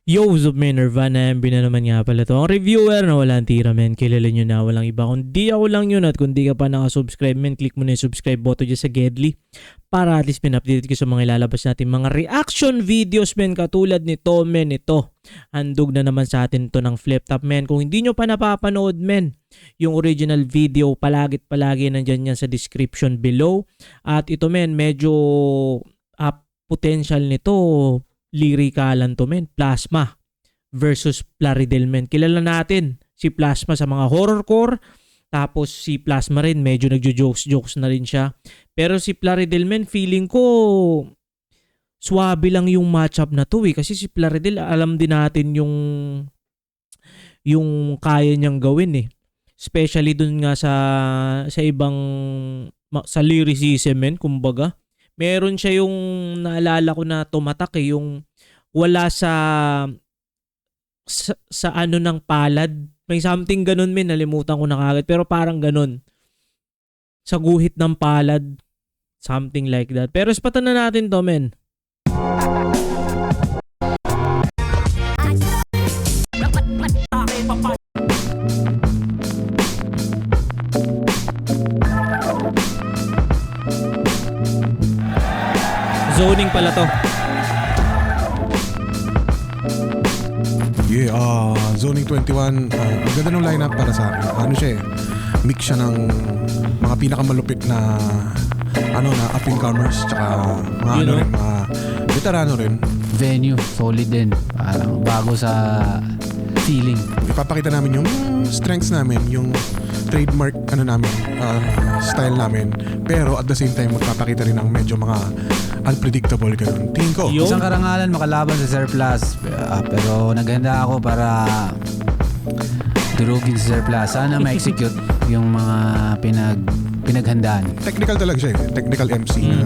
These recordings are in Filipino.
Yo, what's up, men? Nirvana MB na naman nga pala to. Ang reviewer na walang tira, men. Kilala nyo na, walang iba. Kundi ako lang yun, at kung di ka pa nakasubscribe, men, click mo na yung subscribe button dyan sa Gedli para at least pin-update ko sa mga ilalabas natin mga reaction videos, men. Katulad nito, men. Ito, handog na naman sa atin to ng flip top, men. Kung hindi nyo pa napapanood, men, yung original video, palagi nandyan yan sa description below. At ito, men, medyo potential nito lyrikalan to, men. Plasma versus Plaridel, men. Kilala natin si Plasma sa mga horrorcore. Tapos si Plasma rin, medyo nagjo-jokes na rin siya. Pero si Plaridel, men, feeling ko swabe lang yung matchup na to, eh. Kasi si Plaridel, alam din natin yung kaya niyang gawin, eh. Especially dun nga sa ibang sa lyricism, men, kumbaga. Meron siya yung naalala ko na tumatak, eh, yung wala sa ano ng palad. May something ganun, men, nalimutan ko na kagad, pero parang ganun. Sa guhit ng palad, something like that. Pero ispatan na natin to, men. Zoning pala to. Yeah, Zoning 21, ang ganda ng lineup para sa akin. Ano siya, mix siya ng mga pinakamalupit na up and comers, tsaka mga mga veterano rin. Venue, solid din. Parang bago sa feeling. Ipapakita namin yung strengths namin, yung trademark style namin. Pero at the same time, magpapakita rin ng medyo mga unpredictable ganun. Tingin ko. Isang karangalan makalaban sa Surplus. Pero naghanda ako para durugin sa Surplus. Sana ma-execute yung mga pinaghandaan. Technical talaga siya, eh. Technical MC.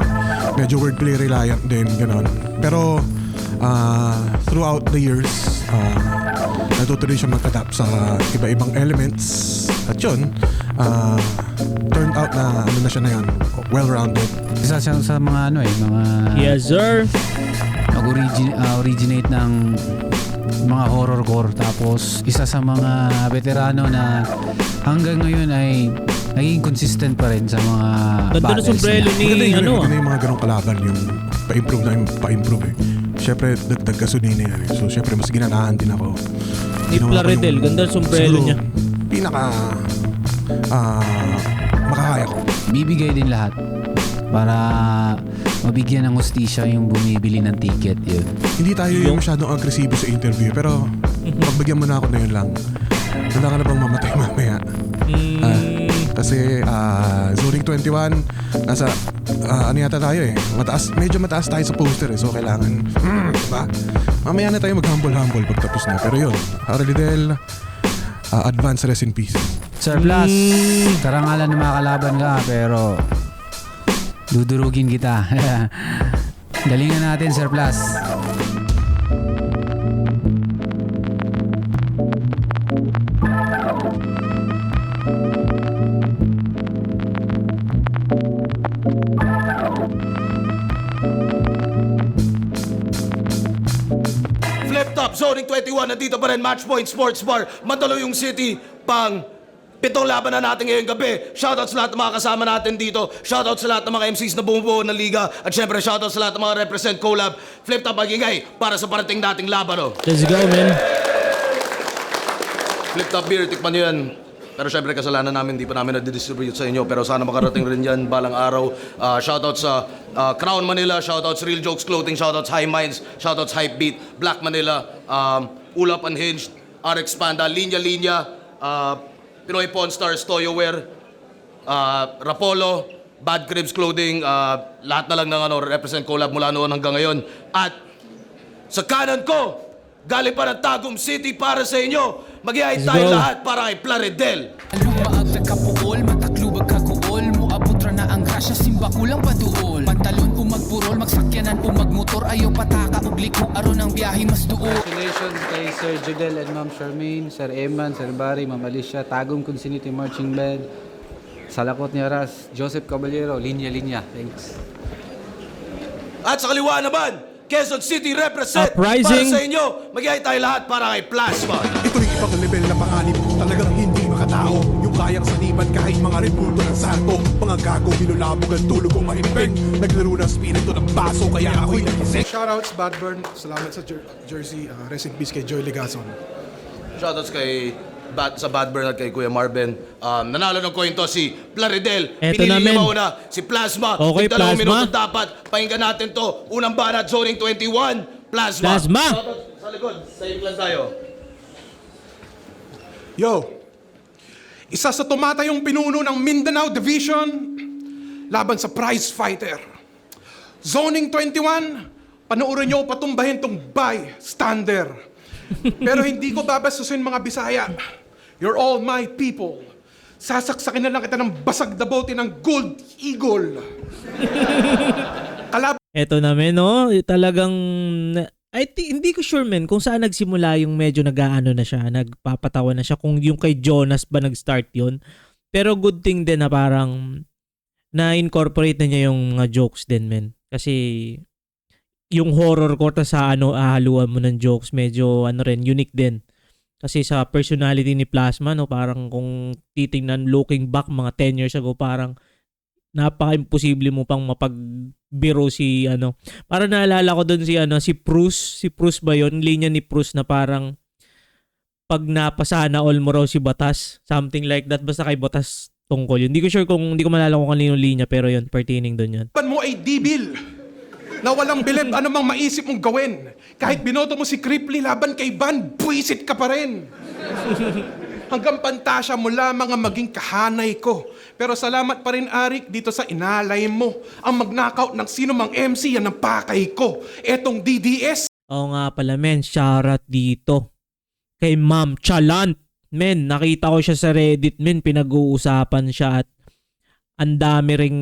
Medyo wordplay reliant din, gano'n. Pero throughout the years, natutuloy siya mag-adapt sa iba-ibang elements. At yun, turned out na na siya na yan, well-rounded. Isa siya sa mga mga Yes, sir. Originate ng mga horrorcore, tapos isa sa mga veterano na hanggang ngayon ay naging consistent pa rin sa mga Ganda na battles sombrero niya. ni Maganda yung mga ganong kalaban, yung pa-improve eh. Siyempre, dagdag gasolina yan eh. So, siyempre, mas ginanahan din ako. Ni Plaridel, ganda ang sombrero niya. Pinaka makakaya ko. Bibigay din lahat para mabigyan ng hustisya yung bumibili ng ticket. Yun. Hindi tayo yung masyadong agresibo sa interview, pero pagbigyan mo na ako na yun lang. Handa ka na bang mamatay mamaya? Kasi Zoning 21, nasa ano yata tayo eh. Medyo mataas tayo sa poster eh. So kailangan, diba? Mamaya na tayo mag-humble pagtapos na. Pero yun, Plaridel, advance rest in peace. Surplus, karangalan na makakalaban ka, pero dudurugin kita. Galingan natin, Surplus. Flip Top, Zoning 21, nandito pa rin, Matchpoint Sports Bar, Mandaluyong City, pang 7 laban na natin ngayong gabi. Shoutout sa lahat ng mga kasama natin dito. Shoutout sa lahat ng mga MCs na bumubuo ng liga. At syempre, shoutout sa lahat ng mga represent collab. Flip Top, magingay para sa parating nating laban. Oh. Let's go, man. Flip Top beer, tikman nyo yan. Pero syempre, kasalanan namin, di pa namin na-distribute sa inyo. Pero sana makarating rin yan balang araw. Shoutout sa Crown Manila, shoutout sa Real Jokes Clothing, shoutout sa High Minds, shoutout sa Hype Beat, Black Manila, Ulap Unhinged, RX Panda, Linya Linya, Pinoy Pawn Stars, Toyoware, Rapolo, Bad Cribs Clothing, lahat na lang ng represent collab mula noon hanggang ngayon. At sa kanan ko, galing pa ng Tagum City para sa inyo. Mag-iay tayo lahat para kay Plaridel. Lumaag nagkapuol, mataklubag kaguol. Muabutra na ang grasya, simba kulang paduol. Pantalon o magpurol, magsakyanan o magmotor. Ayaw pataka o liko, aron ang biyahe mas duol. Congratulations kay Sir Jodel and Ma'am Charmaine, Sir Eman, Sir Barry, Ma'am Alicia, Tagum Community Marching Band, Salakot ni Aras, Joseph Caballero, Linya Linya. Thanks. At sa kaliwa naman, Quezon City represent. Uprising. Para sa inyo, mag-iay tayo lahat para kay Plasma. Ito'y ibang level na panganib, talagang hindi makatao. Yung kayang saniban kahit mga repulto ng santo. Mga gago, binulabog ang tulog kong mahimping. Naglaro ng spirito ng baso, kaya ako'y nagising. Shoutouts, Badburn. Salamat sa jersey. Rest in peace kay Joy Legason. Shoutouts kay sa Bad Burn at kay Kuya Marvin. Nanalo ng coin to si Plaridel. Eto Pinili na, men. niyo mauna si Plasma. Okay, Tig 2 Plasma. minuto dapat. Pakinggan natin to. Unang banat, Zoning 21. Plasma. Plasma. Shoutouts sa likod. Sa'yo lang tayo. Yo! Isa sa tumatayong pinuno ng Mindanao Division laban sa prize fighter. Zoning 21, panoorin nyo patumbahin tong bystander. Pero hindi ko babasusin mga Bisaya. You're all my people. Sasaksakin na lang kita ng basag na bote ng Gold Eagle. Eto naman, no? Talagang, hindi ko sure, men, kung saan nagsimula yung medyo nag-aano na siya, nagpapatawa na siya, kung yung kay Jonas ba nag-start yun. Pero good thing din na parang na-incorporate na niya yung mga jokes din, men. Kasi yung horror ko sa ahaluan mo ng jokes, medyo unique din. Kasi sa personality ni Plasma, no, parang kung titingnan looking back mga 10 years ago, parang napaka-imposible mo pang mapagbiro si Para naalala ko doon si Bruce. Si Bruce ba yun? Linya ni Bruce na parang pag napasana all mo raw si Batas. Something like that. Basta kay Batas tungkol yun. Hindi ko malala kung kanino linya, pero yun, pertaining doon yun. Ban mo ay dibil na walang bilib anumang maisip mong gawin. Kahit binoto mo si Cripley laban kay Van, buwisit ka pa rin. Hanggang pantasya mo lamang ang maging kahanay ko. Pero salamat pa rin, Arik, dito sa inalay mo. Ang mag-knockout ng sino mang MC, yan ang pakay ko. Etong DDS. Oo nga pala, men. Shoutout dito kay Ma'am Chalant. Men, nakita ko siya sa Reddit, men. Pinag-uusapan siya at ang dami ring,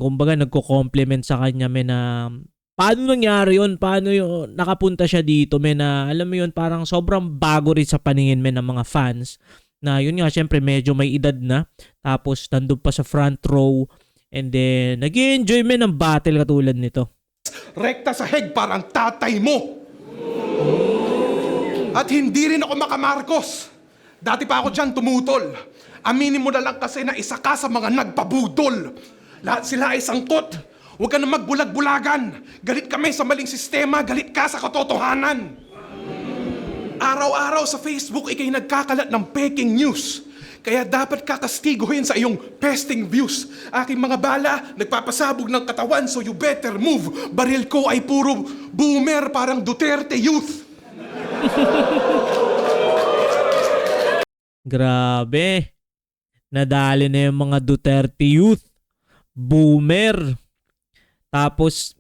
kumbaga, nagko-compliment sa kanya, men, na paano nangyari yun? Paano yun? Nakapunta siya dito, men, na alam mo yun, parang sobrang bago rin sa paningin, men, ng mga fans. Na yun nga, syempre, medyo may edad na. Tapos, nandun pa sa front row. And then, nag-enjoy, men, ng battle katulad nito. Rekta sa heg parang tatay mo. At hindi rin ako makamarkos. Dati pa ako dyan tumutol. Aminin mo na lang kasi na isa ka sa mga nagpabudol. Lahat sila ay sangkot. Huwag ka na magbulag-bulagan. Galit kami sa maling sistema, galit ka sa katotohanan. Araw-araw sa Facebook ikay nagkakalat ng peking news. Kaya dapat kakastiguhin sa iyong pesting views. Aking mga bala, nagpapasabog ng katawan, so you better move. Baril ko ay puro boomer, parang Duterte youth. Grabe. Nadali na yung mga Duterte youth. Boomer. Tapos,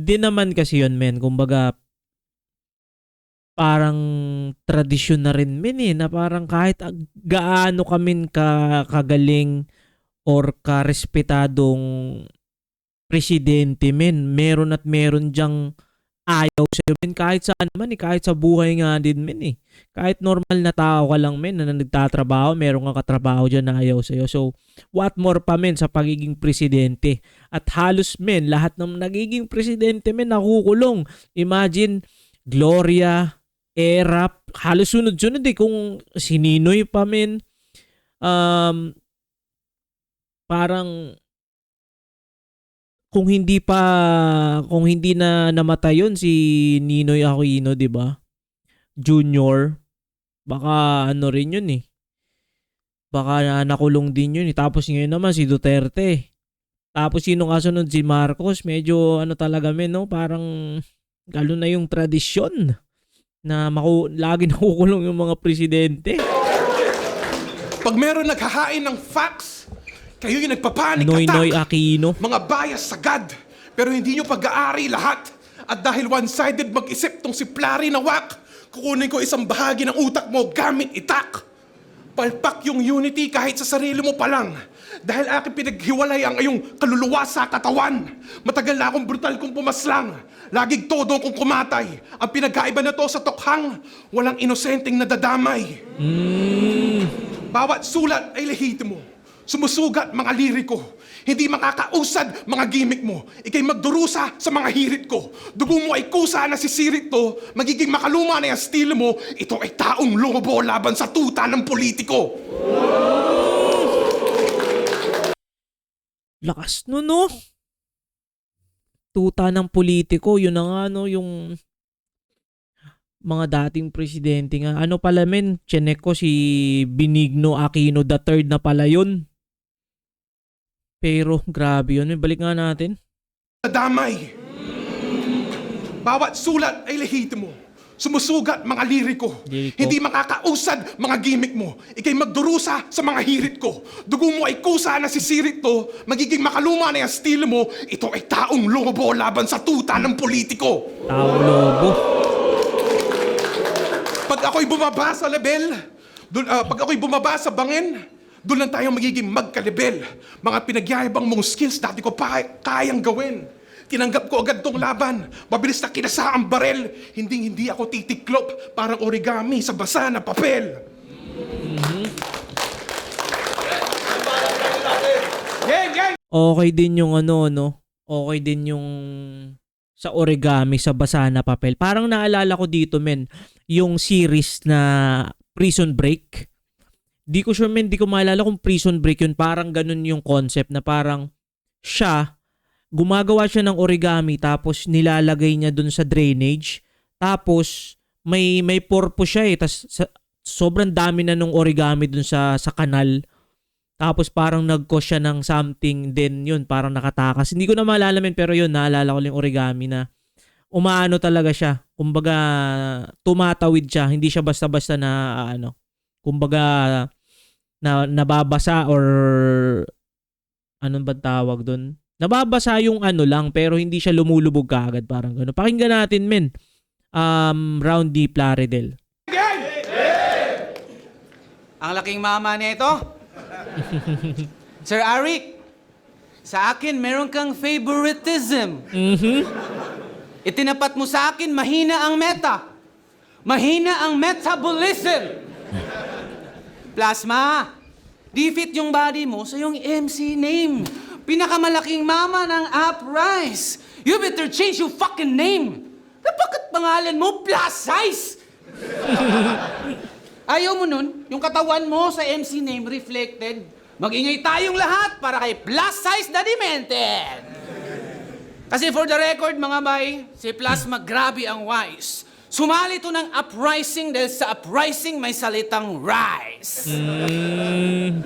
din naman kasi yun, men. Kumbaga, parang tradisyon na rin, men, na parang kahit gaano kami kagaling or karespetadong presidente, men, meron at meron dyang ayaw sa'yo, men, kahit saan naman, kahit sa buhay nga din, men, kahit normal na tao ka lang, men, na nagtatrabaho, meron kang katrabaho dyan na ayaw sa'yo. So, what more pa, men, sa pagiging presidente? At halos, men, lahat ng nagiging presidente, men, nakukulong. Imagine, Gloria, Erap, halos sunod-sunod kung si Ninoy pa, men. Parang kung hindi na namatay yun si Ninoy Aquino, 'di ba? Junior, baka rin yun Baka nakulong din yun Tapos ngayon naman si Duterte. Tapos sino kasunod, si Marcos, medyo talaga, men, no? Parang galo na yung tradisyon na lagi nakukulong yung mga presidente. Pag meron naghahain ng facts, kayo yung nagpapanik Noy attack. Aquino. Mga bias sagad, pero hindi nyo pag-aari lahat. At dahil one-sided mag-isip tong si Plari na wak, kukunin ko isang bahagi ng utak mo gamit itak. Palpak yung unity kahit sa sarili mo pa lang. Dahil aking pinaghiwalay ang iyong kaluluwa sa katawan. Matagal na akong brutal kong pumaslang. Laging todo kong kumatay. Ang pinagkaiba na to sa tokhang, walang inosenteng nadadamay. Bawat sulat ay lehitimo. Sumusugat mga liriko. Hindi makakausad mga gimmick mo. Ika'y magdurusa sa mga hirit ko. Dugo mo ay kusa na sisirit to. Magiging makaluma na yung estilo mo. Ito ay taong lobo laban sa tuta ng politiko. Lakas no, no? Tuta ng politiko, yun na nga, no, yung mga dating presidente nga. Ano pala men, chinek ko si Benigno Aquino III na pala yun. Pero grabe yun, balik nga natin. Nadamay. Bawat sulat ay lehitimo. Sumusugat mga liriko. Liriko. Hindi makakausad mga gimmick mo. Ika'y magdurusa sa mga hirit ko. Dugo mo ay kusa na sisirit to. Magiging makaluma na yung estilo mo. Ito ay taong lobo laban sa tuta ng politiko. Taong lobo. Pag ako'y bumaba sa level, pag ako'y bumaba sa bangin, doon lang tayo magiging magka-level. Mga pinagyayabang mong skills dati ko pa kayang gawin. Tinanggap ko agad tong laban. Mabilis na kinasa ang barel. Hindi ako titiklop. Parang origami sa basa na papel. Okay din yung ano, no? Okay din yung sa origami, sa basa na papel. Parang naalala ko dito, men, yung series na Prison Break. Di ko sure, men, di ko maalala kung Prison Break yun. Parang ganun yung concept na parang siya, gumagawa siya ng origami tapos nilalagay niya dun sa drainage. Tapos may purpose siya eh. Tas, sobrang dami na nung origami dun sa kanal. Tapos parang nag-cause siya ng something, then yun, parang nakatakas. Hindi ko na maalala, men, pero yun, naalala ko yung origami na umaano talaga siya. Kumbaga, tumatawid siya. Hindi siya basta-basta na, kumbaga, nababasa or, anong ba tawag dun? Nababasa yung lang, pero hindi siya lumulubog kaagad. Parang gano'n. Pakinggan natin, men. Round D. Plaridel. Ang laking mama nito. Sir Arik, sa akin meron kang favoritism. Itinapat mo sa akin, mahina ang meta. Mahina ang metabolism. Plasma, di-fit yung body mo sa yung MC name. Pinakamalaking mama ng Uprise. You better change your fucking name. Bakit pangalan mo plus size? Ayaw mo nun, yung katawan mo sa MC name reflected. Mag-ingay tayong lahat para kay plus size na Demented. Kasi for the record, mga bay, si Plasma grabe ang wise. Sumali to ng uprising dahil sa uprising may salitang rise.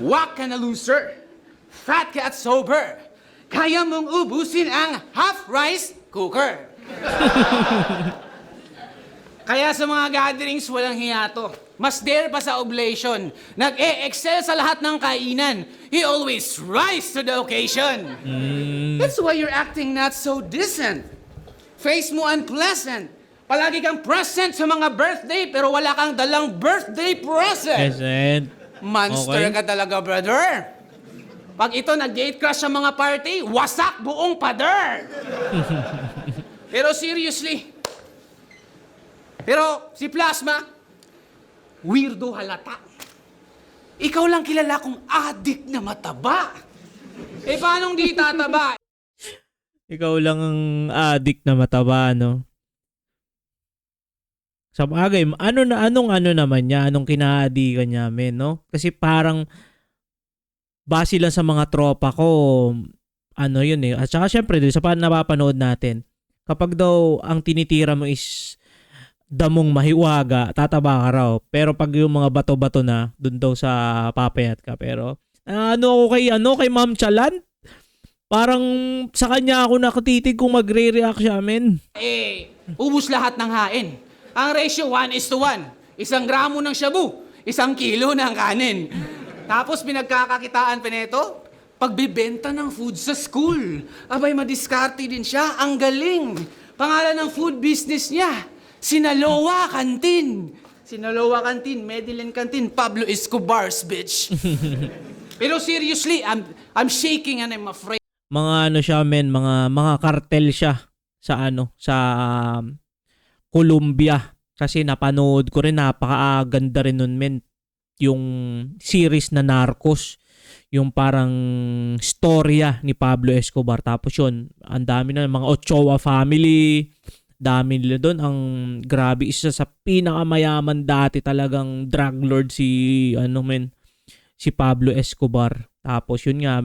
Wak ka na loser. Fat ka at sober. Kaya mong ubusin ang half-rice cooker. Kaya sa mga gatherings, walang hiyato. Mas dare pa sa oblation. Nag-e-excel sa lahat ng kainan. He always rise to the occasion. That's why you're acting not so decent. Face mo unpleasant. Palagi kang present sa mga birthday, pero wala kang dalang birthday present. Present. Monster Okay. ka talaga, brother. Pag ito nag-gate crash sa mga party, wasak buong pader. Pero seriously, si Plasma, weirdo halata. Ikaw lang kilala kong addict na mataba. Paanong di tataba? Ikaw lang ang addict na mataba, no? Sa bagay, anong naman niya, anong kinaadikan niya, men, no? Kasi parang base lang sa mga tropa ko, yun eh. At saka syempre, sa napapanood natin, kapag daw ang tinitira mo is damong mahiwaga, tataba ka raw. Pero pag yung mga bato-bato na, dun daw sa papayat ka. Pero, kay Ma'am Chalan? Parang sa kanya ako nakatitig kung magre-react siya, men. Ubus lahat ng hain. Ang ratio 1:1. 1 gramo ng shabu, 1 kilo ng kanin. Tapos pinagkakakitaan pa nito, pagbibenta ng food sa school. Abay, madiskarte din siya. Ang galing. Pangalan ng food business niya, Sinaloa Canteen. Sinaloa Canteen, Medellin Canteen, Pablo Escobar's bitch. Pero seriously, I'm shaking and I'm afraid. Mga siya, men, mga kartel siya sa Colombia. Kasi napanood ko rin, napakaganda rin nun, men, yung series na Narcos. yung parang storya ni Pablo Escobar. Tapos yun, ang dami na mga Ochoa family, dami nila doon. Ang grabe, isa sa pinakamayaman dati talagang drug lord si si Pablo Escobar. Tapos yun nga,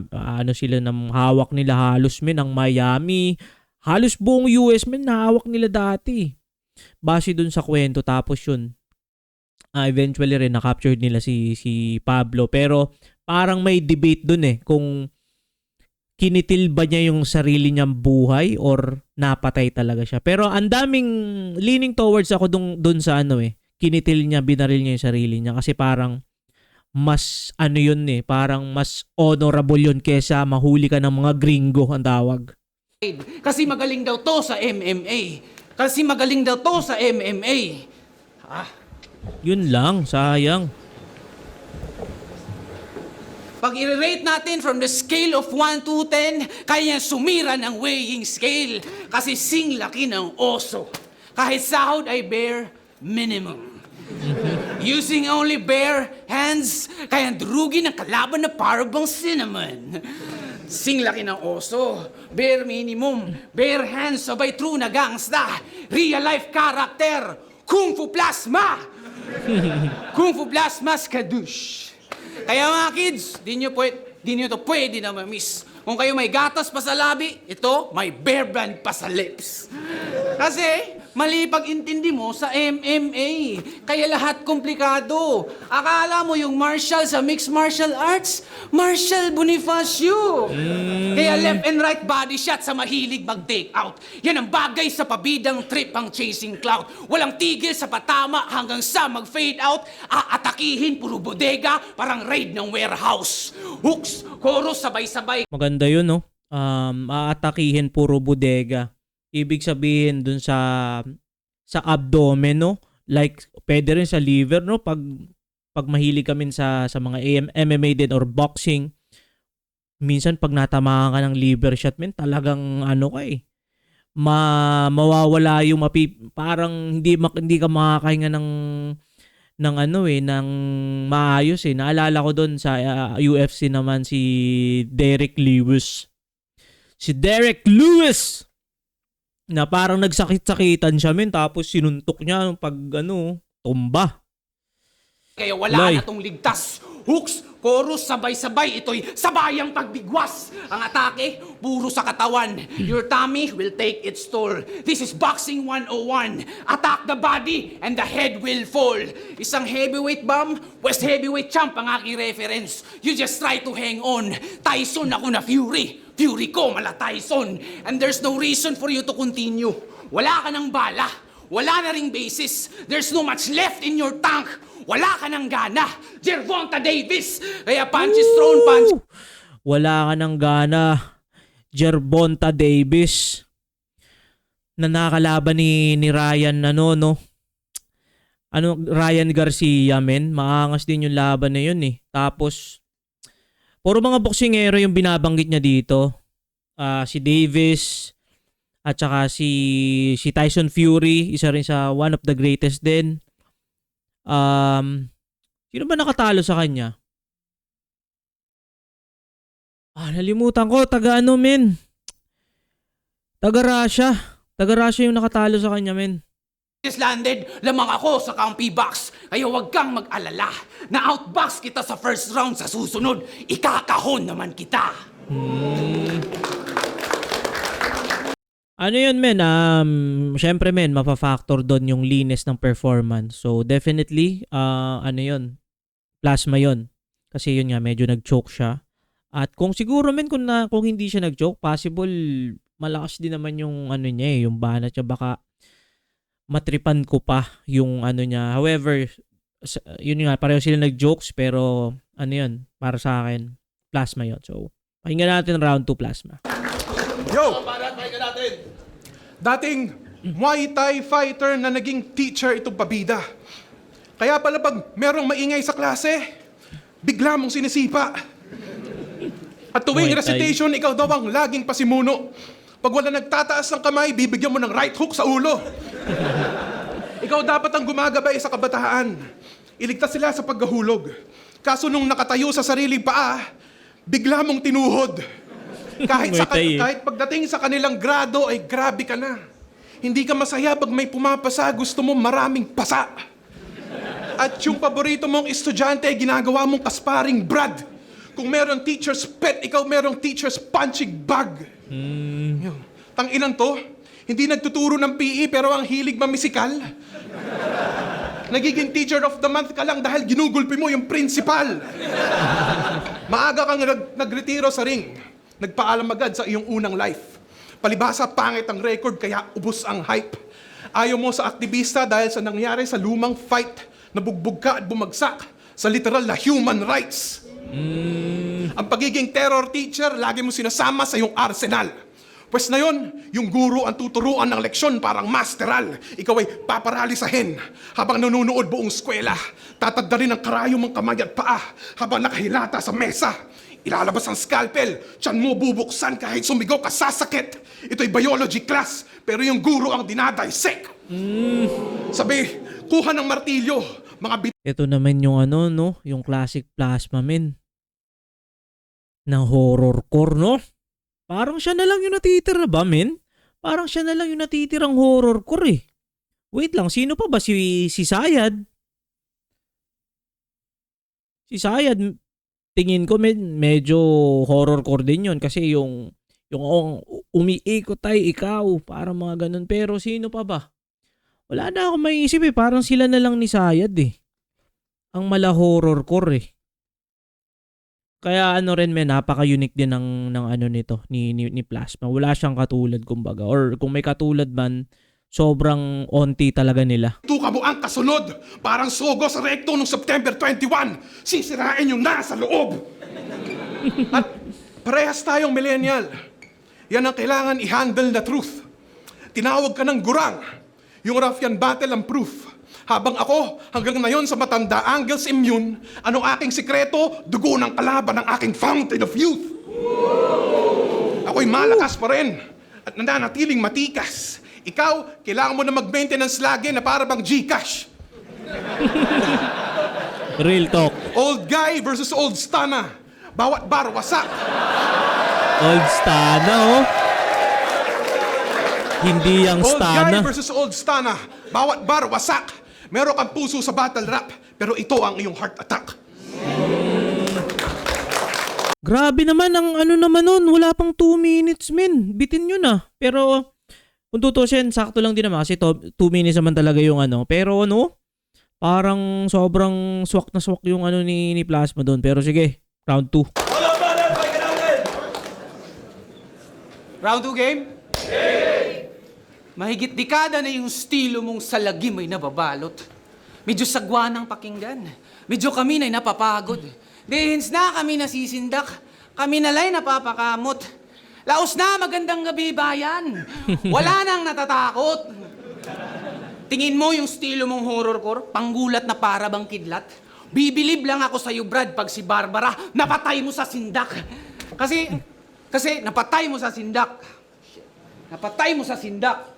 sila ng hawak nila halos ang Miami, halos buong US hawak nila dati. Base dun sa kwento. Tapos yun, eventually rin na-captured nila si Pablo. Pero parang may debate dun kung kinitil ba niya yung sarili niyang buhay or napatay talaga siya. Pero ang daming leaning towards ako dun sa kinitil niya, binaril niya yung sarili niya. Kasi parang mas yun parang mas honorable yun kesa mahuli ka ng mga gringo ang tawag. Kasi magaling daw to sa MMA. Kasi magaling daw to sa MMA. Yun lang, sayang. Pag i-rate natin from the scale of 1 to 10, kaya sumira ng weighing scale. Kasi sing laki ng oso. Kahit sahod ay bare minimum. Using only bare hands, kaya drugi ng kalaban na parang cinnamon. Sing laki ng oso, bare minimum, bare hands, sabay true na gangsta, real life character, Kung Fu Plasma! Kung Fu Plasma Skadoosh. Kaya mga kids, di nyo to pwede na ma-miss. Kung kayo may gatas pa sa labi, ito, may bear brand pa sa lips. Kasi, mali pag-intindi mo sa MMA. Kaya lahat komplikado. Akala mo yung martial sa mixed martial arts, Martial Bonifacio. Kaya left and right body shot sa mahilig mag-take out. Yan ang bagay sa pabidang trip ang chasing cloud. Walang tigil sa patama hanggang sa mag-fade out. Aatakihin puro bodega, parang raid ng warehouse. Hooks, chorus, sabay-sabay. Maganda yun, no? Aatakihin puro bodega. Ibig sabihin dun sa abdomen, no? Like, pwede rin sa liver, no? Pag mahilig kami sa mga MMA din or boxing, minsan pag natamaan ka ng liver shot, talagang mawawala yung parang hindi ka makakahinga ng maayos Naalala ko doon sa UFC naman si Derek Lewis. Si Derek Lewis! Na parang nagsakit-sakitan siya tapos sinuntok niya pag tumba. Kaya wala na tong ligtas. Hooks, chorus, sabay-sabay. Ito'y sabayang pagbigwas. Ang atake, puro sa katawan. Your tummy will take its toll. This is Boxing 101. Attack the body and the head will fall. Isang heavyweight bomb, West heavyweight champ ang aking reference. You just try to hang on. Tyson ako na Fury. Fury ko, mala Tyson. And there's no reason for you to continue. Wala ka ng bala. Wala na ring basis. There's no much left in your tank. Wala ka ng gana. Gervonta Davis. Kaya punches thrown, punch. Wala ka ng gana. Gervonta Davis. Na nakakalaban ni Ryan Ryan Garcia, maangas din yung laban na yun Tapos puro mga boksingero yung binabanggit niya dito. Si Davis at saka si Tyson Fury, isa rin sa one of the greatest din. Sino ba nakatalo sa kanya? Nalimutan ko. Taga Russia. Taga Russia yung nakatalo sa kanya, Landed, lamang ako sa Campi Box. Kaya huwag kang mag-alala. Na-outbox kita sa first round sa susunod. Ikakahon naman kita. Ano yun, syempre, mapa-factor doon yung linis ng performance. So, definitely, plasma yun. Kasi yun nga, medyo nag-choke siya. At kung siguro, kung hindi siya nag-choke, possible, malakas din naman yung niya yung banat niya. Baka matripan ko pa yung niya. However, yun nga, pareho sila nag-jokes, pero yun, para sa akin, plasma yun. So, pakinggan natin round 2 plasma. Yo! Dating Muay Thai fighter na naging teacher itong pabida. Kaya pala pag merong maingay sa klase, bigla mong sinisipa. At tuwing Muay Thai. recitation, ikaw daw ang laging pasimuno. Pag wala nagtataas ng kamay, bibigyan mo ng right hook sa ulo. Ikaw dapat ang gumagabay sa kabataan. Iligtas sila sa paghahulog. Kaso nung nakatayo sa sariling paa, bigla mong tinuhod. Muay Thai eh. Kahit pagdating sa kanilang grado ay grabe ka na. Hindi ka masaya pag may pumapasa, gusto mo maraming pasa. At yung paborito mong estudyante ay ginagawa mong kasparing Brad. Kung meron teacher's pet, ikaw merong teacher's punching bag. Yun. Tang-inan to, hindi nagtuturo ng PE pero ang hilig mamisikal. Nagiging teacher of the month ka lang dahil ginugulpi mo yung principal. Maaga kang nagretiro sa ring. Nagpaalam agad sa iyong unang life. Palibhasa, pangit ang record kaya ubos ang hype. Ayaw mo sa aktivista dahil sa nangyari sa lumang fight. Nabugbog ka at bumagsak sa literal na human rights. Ang pagiging terror teacher, lagi mo sinasama sa iyong arsenal. Pwes na yon, yung guro ang tuturuan ng leksyon parang masteral. Ikaw ay paparalisahin habang nanonood buong eskwela. Tatadda rin ang karayom mong kamay at paa habang nakahilata sa mesa. Ilalabas ang scalpel, tiyan mo bubuksan kahit sumigaw ka sasakit. Ito'y biology class, pero yung guro ang dinadissect. Sabi, kuha ng martilyo, mga Ito naman yung ano, no? Yung classic plasma, men. Na horrorcore, no? Parang siya na lang yung natitira ba, men? Parang siya na lang yung natitirang horrorcore, eh. Wait lang, sino pa ba? Si Sayad? Si Sayad, tingin ko medyo horrorcore din yun kasi yung umiikot tayo, ikaw, parang mga ganun. Pero sino pa ba? Wala na akong maiisip, eh. Parang sila na lang ni Sayad, eh. Ang mala horrorcore, eh. Kaya ano rin, men, napaka-unique din ng ano nito, ni Plasma. Wala siyang katulad, kumbaga. Or kung may katulad man, sobrang onti talaga nila. Tuka mo ang kasunod, parang sogo sa rekto noong September 21. Sisirain yung nasa loob. At parehas tayong millennial. Yan ang kailangan i-handle na truth. Tinawag ka ng gurang. Yung ruffian battle ang proof. Habang ako, hanggang ngayon sa matanda, Angles immune, anong aking sikreto? Dugo ng kalaban ng aking fountain of youth. Ako'y malakas pa rin at nananatiling matikas. Ikaw, kailangan mo na mag-maintenance lagi na para bang Gcash. Real talk. Old guy versus old stana. Bawat bar wasak. Old Stana, oh. Hindi yung Old Stana. guy versus old stana. Bawat bar wasak. Meron kang puso sa battle rap, pero ito ang iyong heart attack. Grabe naman, ang ano naman nun. Wala pang 2 minutes, men. Bitin yun, ah. Pero kung tutusin, sakto lang din naman kasi 2 minutes naman talaga yung ano. Pero ano, parang sobrang swak na swak yung ano ni Plasma doon. Pero sige, round 2. Round 2 game? Mahigit dekada na yung estilo mong salagim ay nababalot. Medyo sagwa ng pakinggan. Medyo kami na'y napapagod. Dehins na kami nasisindak. Kami nala'y napapakamot. Laos na, magandang gabi bayan. Wala nang natatakot. Tingin mo yung estilo mong horrorcore, panggulat na para bang kidlat? Bibilib lang ako sa'yo, Brad, pag si Barbara, napatay mo sa sindak. Kasi napatay mo sa sindak. Napatay mo sa sindak.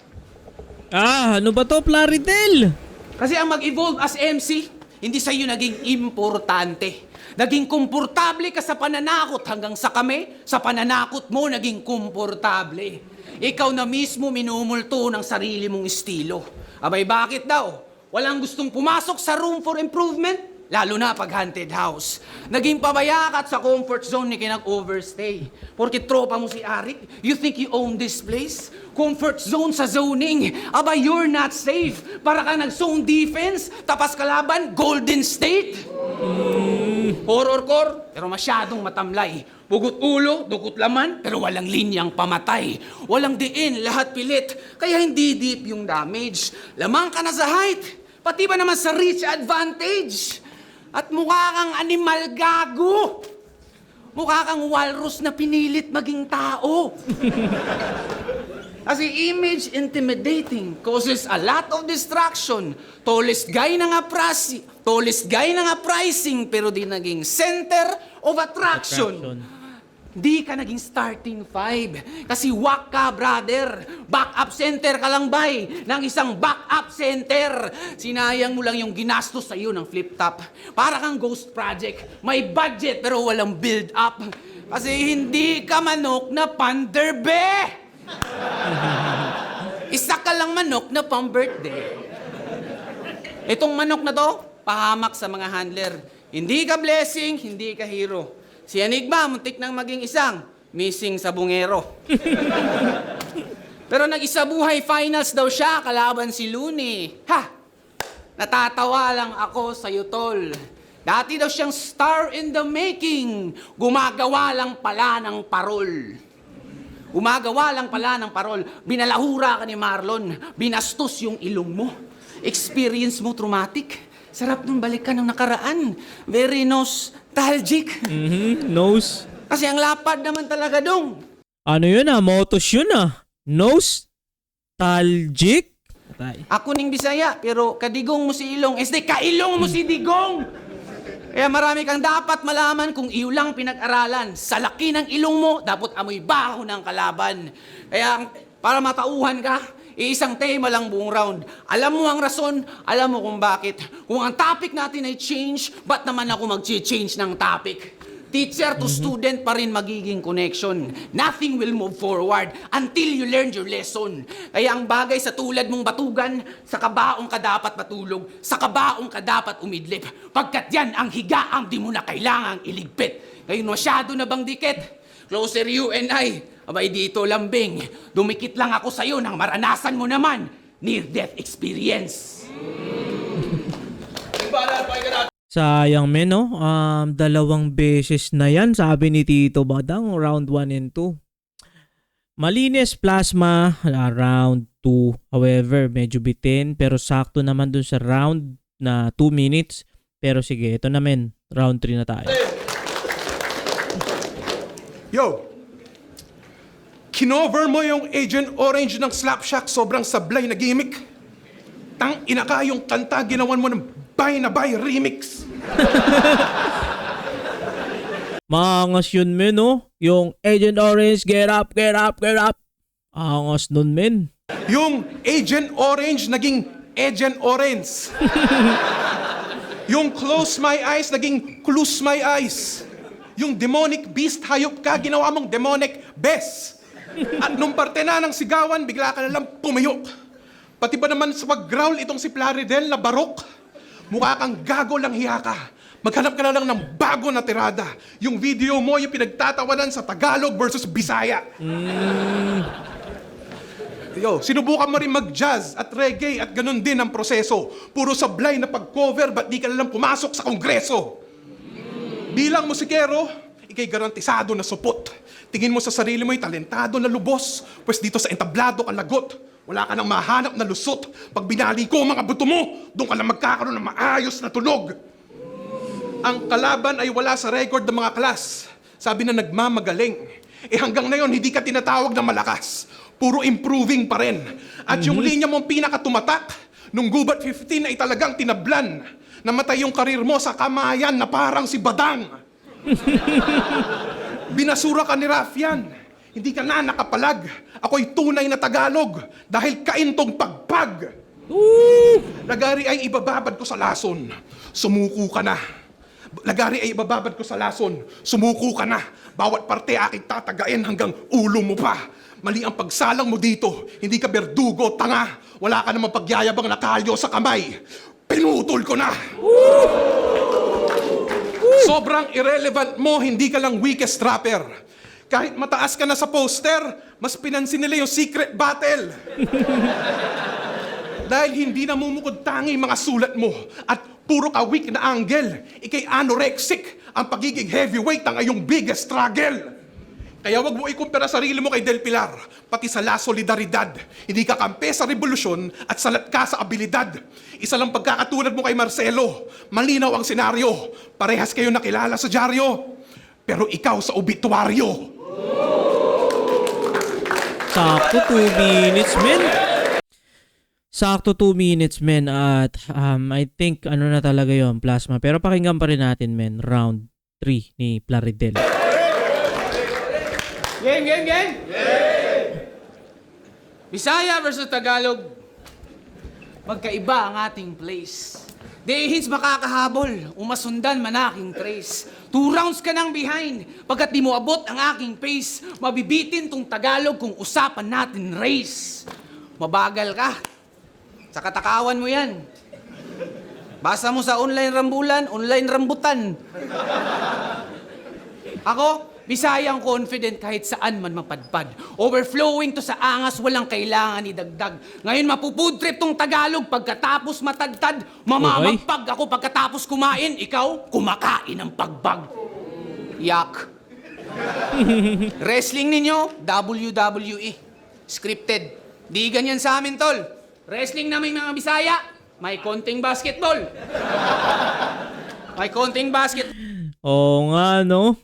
Ah, ano ba to, Plaridel? Kasi ang mag-evolve as MC, hindi sa'yo naging importante. Naging komportable ka sa pananakot hanggang sa kami, sa pananakot mo naging komportable. Ikaw na mismo minumulto ng sarili mong estilo. Abay, bakit daw? Walang gustong pumasok sa room for improvement? Lalo na pag haunted house. Naging pabayakat sa comfort zone ni kinag-overstay. Porque tropa mo si Arik, you think you own this place? Comfort zone sa zoning. Aba, you're not safe. Para ka nag-zone defense, tapas kalaban, Golden State. Horrorcore, pero masyadong matamlay. Pugot ulo, dugot laman, pero walang linyang pamatay. Walang diin, lahat pilit. Kaya hindi deep yung damage. Lamang ka na sa height, pati ba naman sa reach advantage? At mukha kang animal gago. Mukha kang walrus na pinilit maging tao. Kasi image intimidating causes a lot of distraction. Tallest guy na nga pricing, pero di naging center of attraction. Di ka naging starting 5. Kasi wak ka, brother. Backup center ka lang, bay. Ng isang backup center. Sinayang mo lang yung ginastos sa'yo ng flip top. Para kang ghost project. May budget pero walang build up. Kasi hindi ka manok na panderbe! Isa ka lang manok na pang-birthday. Itong manok na to, pahamak sa mga handler. Hindi ka blessing, hindi ka hero. Si Enigma, muntik nang maging isang missing sa bungero. Pero nag-isa buhay finals daw siya, kalaban si Looney. Ha! Natatawa lang ako sa'yo, tol. Dati daw siyang star in the making. Gumagawa lang pala ng parol. Gumagawa lang pala ng parol. Binalahura ka ni Marlon. Binastos yung ilong mo. Experience mo traumatic. Sarap nung balikan ng nakaraan. Very nostalgic. Nose. Kasi ang lapad naman talaga dong. Ano yun motos yun Nostalgic? Ako ning Bisaya, pero kadigong mo si Ilong. Kailong mo si Digong! Kaya marami kang dapat malaman kung iyo lang pinag-aralan. Sa laki ng ilong mo, dapat amoy baho ng kalaban. Kaya para matauhan ka, isang tema lang buong round. Alam mo ang rason, alam mo kung bakit. Kung ang topic natin ay change, ba't naman ako mag-change ng topic? Teacher to student pa rin magiging connection. Nothing will move forward until you learn your lesson. Kaya ang bagay sa tulad mong batugan, sa kabaong ka dapat matulog, sa kabaong ka dapat umidlip. Pagkat yan ang higaang di mo na kailangang iligpit. Ngayon masyado na bang dikit? Closer you and I. Abay dito lambing. Dumikit lang ako sa'yo nang maranasan mo naman near-death experience. Sayang men, 2 beses na yan, sabi ni Tito Badang, round 1 and 2. Malinis Plasma, round 2. However, medyo bitin, pero sakto naman dun sa round na 2 minutes. Pero sige, ito na men, round 3 na tayo. Yo! Kinover mo yung Agent Orange ng Slapshack, sobrang sablay na gimmick. Tang ina ka, yung kanta ginawan mo ng Buy na Buy remix. Maangas yun men, yung Agent Orange, get up, get up, get up. Angas nun men. Yung Agent Orange naging Agent Orange. Yung Close My Eyes naging Close My Eyes. Yung Demonic Beast, hayop ka, ginawa mong Demonic Best. At nung parte na ng sigawan, bigla ka na lang pumiyok. Pati ba naman sa pag-growl itong si Plaridel na barok? Mukha kang gago lang hiya ka. Maghanap ka na lang ng bago na tirada. Yung video mo, yung pinagtatawanan sa Tagalog versus Bisaya. Yo, sinubukan mo rin mag-jazz at reggae at ganun din ang proseso. Puro sablay na pag-cover, ba't di ka na lang pumasok sa kongreso? Bilang musikero, ikay garantisado na supot. Tingin mo sa sarili mo'y talentado na lubos, pues dito sa entablado ka lagot. Wala ka nang mahanap na lusot. Pag binali ko mga buto mo, doon ka lang magkakaroon ng maayos na tunog. Ang kalaban ay wala sa record ng mga klas. Sabi na nagmamagaling. Hanggang ngayon, hindi ka tinatawag na malakas. Puro improving pa rin. At yung linya mong pinakatumatak, nung Gubat 15 ay talagang tinablan. Namatay yung karir mo sa kamayan na parang si Badang. Binasura ka ni Rafian. Hindi ka na nakapalag. Ako'y tunay na Tagalog dahil kaintong pagpag. Lagari ay ibababad ko sa lason. Sumuko ka na. Lagari ay ibababad ko sa lason. Sumuko ka na. Bawat parte aking tatagain hanggang ulo mo pa. Mali ang pagsalang mo dito. Hindi ka berdugo, tanga. Wala ka namang pagyayabang na kalyo sa kamay. Pinutol ko na. Sobrang irrelevant mo, hindi ka lang weakest rapper. Kahit mataas ka na sa poster, mas pinansin nila yung secret battle. Dahil hindi namumukod tangi mga sulat mo at puro ka weak na angle. Ikay anorexic, ang pagiging heavyweight ang iyong biggest struggle. Kaya wag mo ikumpara sarili mo kay Del Pilar, pati sa La Solidaridad. Hindi ka kampe sa revolusyon at salat ka sa abilidad. Isa lang pagkakatulad mo kay Marcelo. Malinaw ang senaryo. Parehas kayo nakilala sa dyaryo. Pero ikaw sa obituaryo. Sakto 2 minutes men. Sakto 2 minutes men at I think ano na talaga yon Plasma. Pero pakinggan pa rin natin men, round 3 ni Plaridel. Game! Bisaya versus Tagalog. Magkaiba ang ating place. Dehins makakahabol, umasundan man aking trace. 2 rounds ka nang behind, pagkat di mo abot ang aking pace. Mabibitin tong Tagalog kung usapan natin race. Mabagal ka, sa katakawan mo yan. Basa mo sa online rambulan, online rambutan. Ako, Bisayang confident kahit saan man mapadpad. Overflowing to sa angas, walang kailangan idagdag. Ngayon mapufood trip tong Tagalog pagkatapos matagtad. Mamamagpag ako pagkatapos kumain, ikaw kumakain ng pagbag. Yak. Wrestling ninyo, WWE. Scripted. Di ganyan sa amin, tol. Wrestling namin mga Bisaya, may konting basketball. May konting basket. Oo nga, no?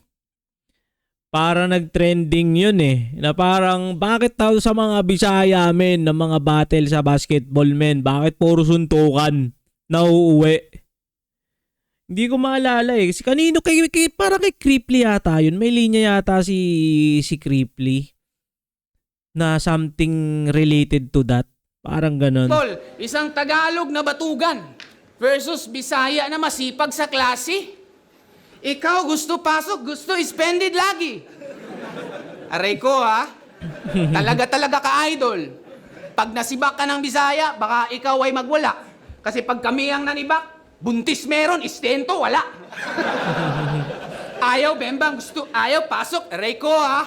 Para nag-trending yun eh. Na parang, bakit daw sa mga Bisaya men, na mga battle sa basketball men, bakit puro suntukan na uuwi? Hindi ko maalala eh. Kasi kanino, parang kay Creeply yata yun. May linya yata si Creeply na something related to that. Parang ganun. Tol, isang Tagalog na batugan versus Bisaya na masipag sa klase. Ikaw gusto pasok, gusto spended lagi. Aray ko ha, talaga ka idol. Pag nasibak ka ng Bisaya, baka ikaw ay magwala. Kasi pag kami ang nanibak, buntis meron, istento wala. Ayaw, bembang, gusto, ayaw, pasok, aray ko ha.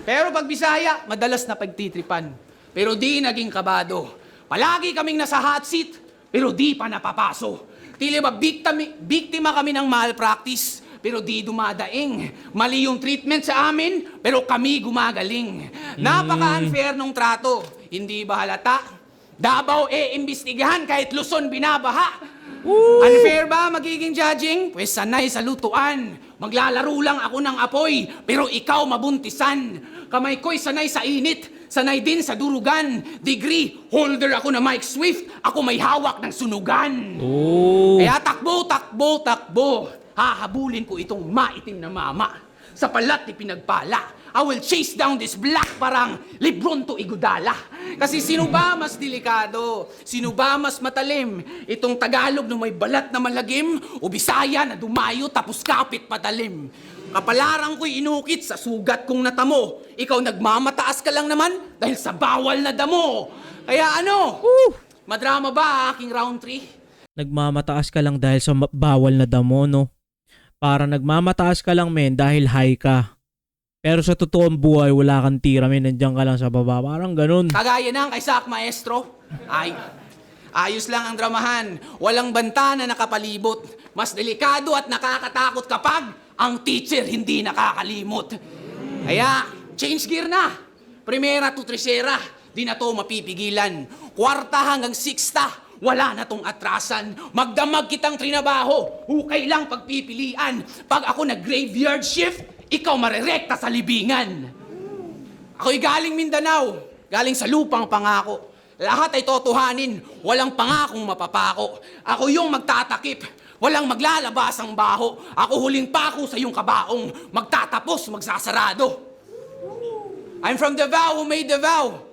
Pero pag Bisaya, madalas na pagtitripan. Pero di naging kabado. Palagi kaming nasa hot seat, pero di pa napapaso. Tila ba biktima kami ng malpractice, pero di dumadaing. Mali yung treatment sa amin, pero kami gumagaling. Napaka-unfair nung trato. Hindi ba halata? Davao imbestigahan kahit Luzon binabaha. Unfair ba magiging judging? Pwes sanay sa lutuan. Maglalaro lang ako ng apoy, pero ikaw mabuntisan. Kamay ko'y sanay sa init, sanay din sa durugan. Degree, holder ako na Mike Swift. Ako may hawak ng sunugan. Kaya takbo. Hahabulin ko itong maitim na mama. Sa palat ni pinagpala. I will chase down this black parang Lebron to Iguodala. Kasi sino ba mas delikado? Sino ba mas matalim? Itong Tagalog na may balat na malagim o Bisaya na dumayo tapos kapit patalim? Kapalaran ko'y inukit sa sugat kong natamo. Ikaw nagmamataas ka lang naman dahil sa bawal na damo. Kaya ano? Madrama ba aking round 3? Nagmamataas ka lang dahil sa bawal na damo, no? Para nagmamataas ka lang men dahil high ka. Pero sa totoong buhay, wala kang tira men, nandiyan ka lang sa baba. Parang ganun. Kagaya ng kay Sak Maestro. Ayos lang ang dramahan. Walang banta na nakapalibot. Mas delikado at nakakatakot kapag ang teacher hindi nakakalimot. Kaya, change gear na. Primera to tercera, di na to mapipigilan. Kwarta hanggang sixta, wala na tong atrasan. Magdamag kitang trinabaho, hukay lang pagpipilian. Pag ako nag-graveyard shift, ikaw marerekta sa libingan. Ako'y galing Mindanao, galing sa lupang pangako. Lahat ay totohanin, walang pangakong mapapako. Ako yung magtatakip, walang maglalabas ang baho. Ako huling pako sa iyong kabaong, magtatapos, magsasarado. I'm from Davao who made the vow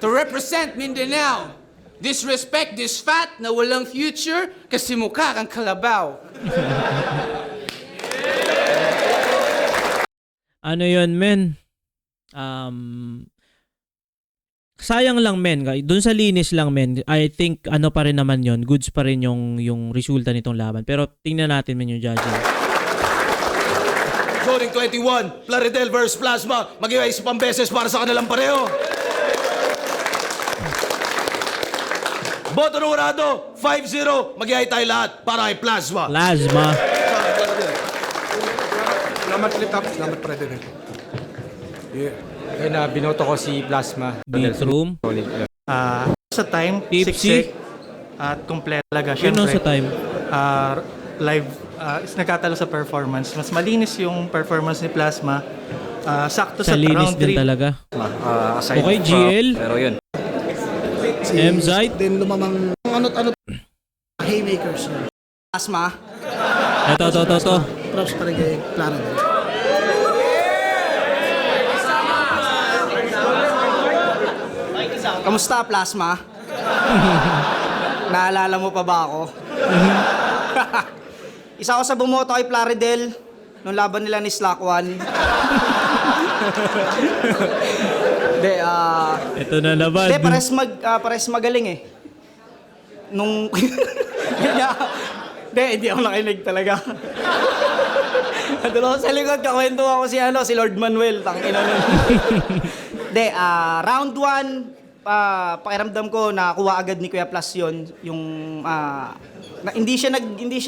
to represent Mindanao. Disrespect this fat na walang future kasi mukha kang kalabaw. Ano yun, men? Sayang lang, men. Doon sa linis lang, men. I think, ano pa rin naman yon, goods pa rin yung resulta nitong laban. Pero tingnan natin, men, yung judging. Zoning 21, Plaridel versus Plasma. Mag-iwa isa pang beses para sa kanilang pareho. Boto ng urado, 5-0. Mag-iay tayo lahat para kay Plasma. Plasma. Salamat ulit, Taps. Salamat, President. Yeah. Ayun na, binoto ko si Plasma. Beat room. Sa time, Tipsy. siksik at kompleto talaga. Yun sa time. Live, is nagkatalo sa performance. Mas malinis yung performance ni Plasma. Sakto Sa sa linis round 3. din talaga. Aside Okay, GL. pero yun. M-Zite. Then lumamang ano haymakers. Asma. Ito. Props pa rin kay Plaridel. Kamusta, Plasma? Naalala mo pa ba ako? Isa ako sa bumoto kay Plaridel nung laban nila ni Slack One. Hindi, Ito na naman. Hindi, pares magaling eh. Nung... Hindi ako nakinig talaga. Doon ako sa likod, kakwento ako si Lord Manuel, tangina nun. Hindi, round 1, pakiramdam ko, nakakuha agad ni Kuya Plus yun. Yung, hindi siya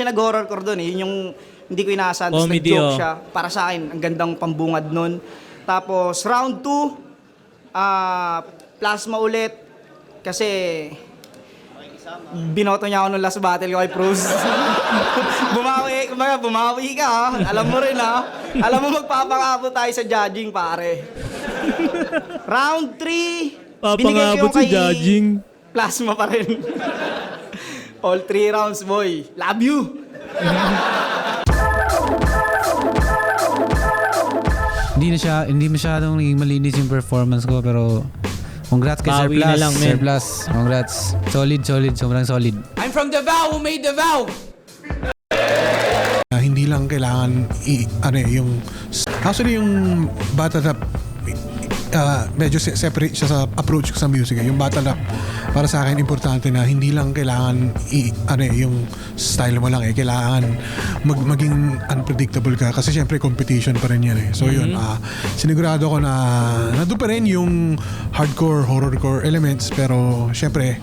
nag-horror core doon eh. Yun yung, hindi ko inaasahan. Tapos Comedy, nag-joke oh. siya. Para sa akin, ang gandang pambungad nun. Tapos, round 2, Plasma ulit. Kasi, binoto niya ako nung last battle ko kay Pruz. Bumawi ka ha. Alam mo rin ha. Alam mo magpapangabot tayo sa judging pare. Round 3, Papangabot sa judging. Plasma pa rin. All 3 rounds boy. Love you. Hindi masyadong naging malinis yung performance ko, pero congrats kay Sir Bawi na Plus. lang, men. Sir Plus, congrats. Solid, sobrang solid. I'm from Davao who made the vow. Hindi lang kailangan actually yung battle rap medyo separate siya sa approach ko sa music. Yung battle rap para sa akin importante na hindi lang kailangan yung style mo lang kailangan maging unpredictable ka kasi syempre competition pa rin yan eh. So yun, sinigurado ko na nandun pa rin yung hardcore, horrorcore elements pero syempre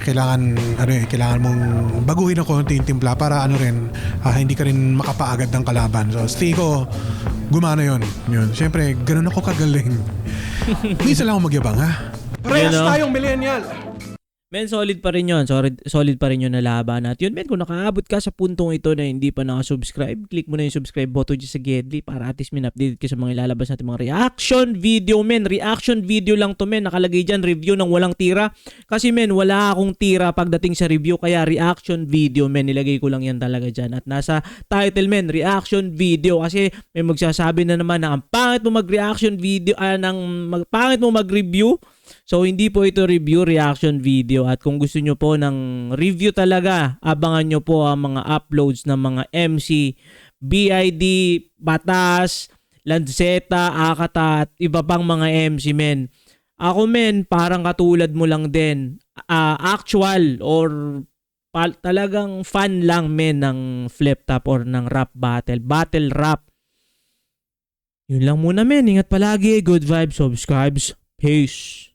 kailangan mong baguhin ng konti yung timpla para hindi ka rin makapaagad ng kalaban. So stay ko gumana yun. Syempre ganun ako kagaling. Minsan lang ako magyabang ha. Parehas Yun, no? tayong millennial. Men, solid pa rin yun. Solid pa rin yun na laban at yun. Men, kung nakaabot ka sa puntong ito na hindi pa nakasubscribe, click mo na yung subscribe button dyan sa Gedli para at least updated ka sa mga ilalabas natin mga reaction video, men. Reaction video lang to, men. Nakalagay dyan, review ng walang tira. Kasi, men, wala akong tira pagdating sa review. Kaya reaction video, men. Nilagay ko lang yan talaga dyan. At nasa title, men, reaction video. Kasi may magsasabi na naman na ang pangit mo mag-reaction video, pangit mo mag-review. So, hindi po ito review, reaction video. At kung gusto nyo po ng review talaga, abangan nyo po ang mga uploads ng mga MC, BID, Batas, Lanceta, Akata, at iba pang mga MC, men. Ako, men, parang katulad mo lang din. Actual or talagang fan lang, men, ng flip top or ng rap battle. Battle rap. Yun lang muna, men. Ingat palagi. Good vibes. Subscribes. Peace.